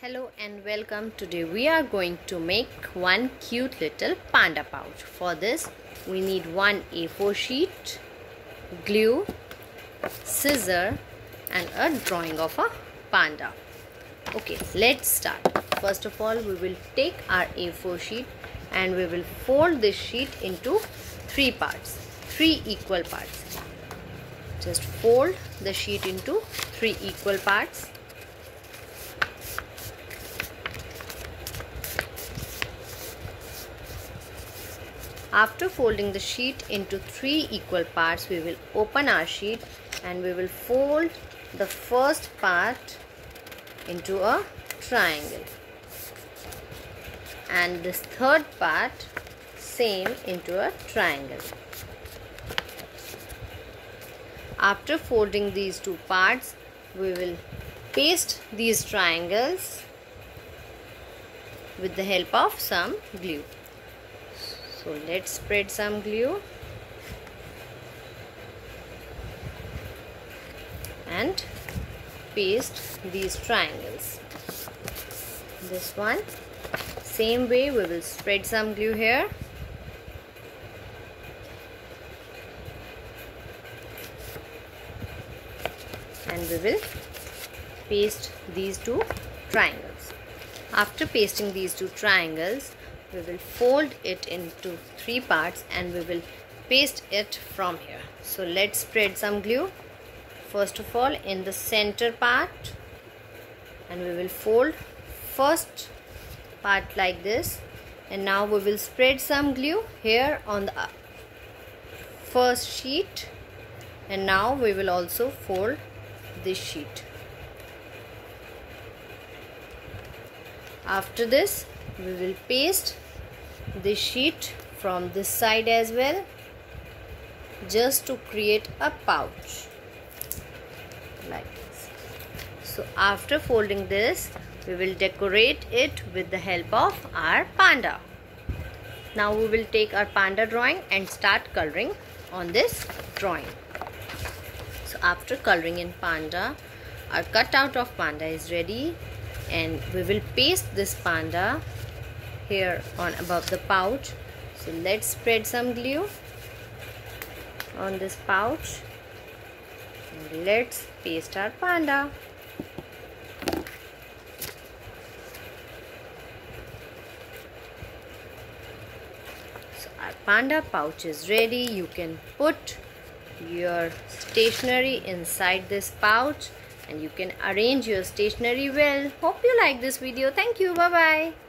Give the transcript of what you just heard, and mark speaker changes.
Speaker 1: Hello and welcome. Today we are going to make one cute little panda pouch. For this we need one A4 sheet, glue, scissor and a drawing of a panda. Okay, let's start. First of all, we will take our A4 sheet and we will fold this sheet into three equal parts. Just fold the sheet into three equal parts. After folding the sheet into three equal parts, we will open our sheet and we will fold the first part into a triangle and this third part same into a triangle. After folding these two parts, we will paste these triangles with the help of some glue. So let's spread some glue and paste these triangles. This one, same way we will spread some glue here and we will paste these two triangles. After pasting these two triangles, we will fold it into three parts and we will paste it from here. So let's spread some glue. First of all, in the center part, and we will fold first part like this, and now we will spread some glue here on the first sheet, and now we will also fold this sheet. After this, we will paste this sheet from this side as well, just to create a pouch like this. So after folding this, we will decorate it with the help of our panda. Now we will take our panda drawing and start coloring on this drawing. So after coloring in panda, our cutout of panda is ready, and we will paste this panda here on above the pouch. So let's spread some glue on this pouch and let's paste our panda. So our panda pouch is ready. You can put your stationery inside this pouch and you can arrange your stationery well. Hope you like this video. Thank you. Bye bye.